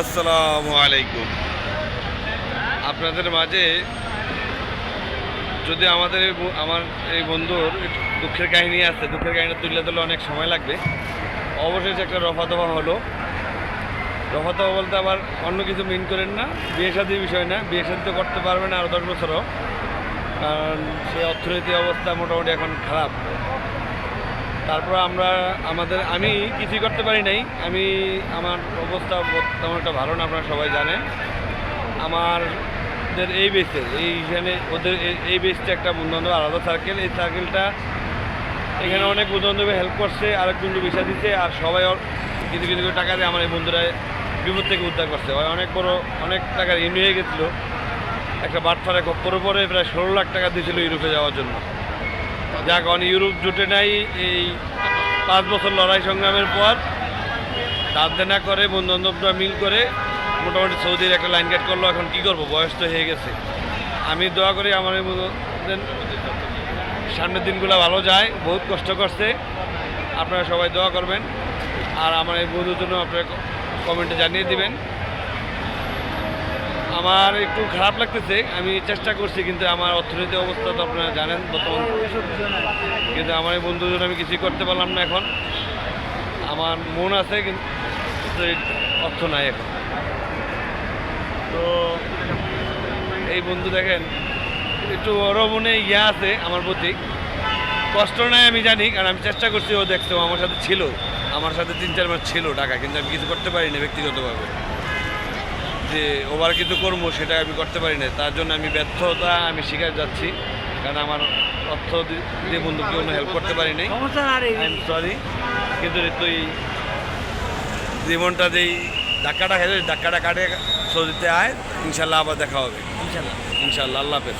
আসসালামু আলাইকুম। আপনাদের মাঝে যদি আমার এই বন্ধুর একটু দুঃখের কাহিনী আছে, দুঃখের কাহিনী তুলে ধরলে অনেক সময় লাগবে। অবশেষে একটা রফা দফা হলো। রফা দফা বলতে আবার অন্য কিছু মিন করেন না, বিয়ে শাদির বিষয় না। বিয়ে শাদি তো করতে পারবে না আরও 10 বছরও, কারণ সে অর্থনৈতিক অবস্থা মোটামুটি এখন খারাপ। তারপর আমি কিছুই করতে পারি নাই। আমার অবস্থা তেমন একটা ভালো না, আপনারা সবাই জানেন। আমাদের এই বেসটা একটা বন্ধুবান্ধব আলাদা সার্কেল। এই সার্কেলটা এখানে অনেক বন্ধুবান্ধবে হেল্প করছে, আরেক বন্ধু বিষয় দিচ্ছে, আর সবাই কিছু কিছু করে টাকা দিয়ে আমার এই বন্ধুরা বিপদ থেকে উদ্ধার করছে। অনেক টাকার ঋণ হয়ে গেছিলো। একটা বাটফারে গপ্পর পরে প্রায় 16 লাখ টাকা দিয়েছিল ইউরোপে যাওয়ার জন্য। যাক, ইউরোপ জুটে নাই। এই 5 বছর লড়াই সংগ্রামের পর ধার দেনা করে বন্ধুবান্ধবরা মিল করে মোটামুটি সৌদির একটা লাইন গেট করলো। এখন কী করবো, বয়স তো হয়ে গেছে। আমি দোয়া করি আমার এই বন্ধুদের সামনের দিনগুলো ভালো যায়। বহুত কষ্ট করছে, আপনারা সবাই দোয়া করবেন। আর আমার এই বন্ধুর জন্য আপনারা কমেন্টে জানিয়ে দিবেন। আমার একটু খারাপ লাগতেছে, আমি চেষ্টা করছি, কিন্তু আমার অর্থনৈতিক অবস্থা তো আপনারা জানেন বর্তমান। কিন্তু আমার এই বন্ধুর জন্য আমি কিছুই করতে পারলাম না। এখন আমার মন আছে, কিন্তু অর্থ নাই এখন। তো এই বন্ধু দেখেন, একটু ওরও মনে আছে আমার প্রতি। কষ্ট নাই আমি জানি, কারণ আমি চেষ্টা করছি। ও দেখছে, ও আমার সাথে ছিল, আমার সাথে 3-4 মাস ছিল টাকা, কিন্তু আমি কিছু করতে পারি না ব্যক্তিগতভাবে। যে ওভার কিছু করবো সেটা আমি করতে পারি না। তার জন্য আমি ব্যর্থতা শিকার যাচ্ছি, কারণ আমার অর্থ দিয়ে বন্ধুকে কোনো হেল্প করতে পারি নাই। I am sorry. কিন্তু তুই জীবনটা যেই ধাক্কাটা খেলে ধাক্কাটা কাটে সৌদিতে আয়, ইনশাল্লাহ আবার দেখা হবে। ইনশাল্লাহ আল্লাহ হাফেজ।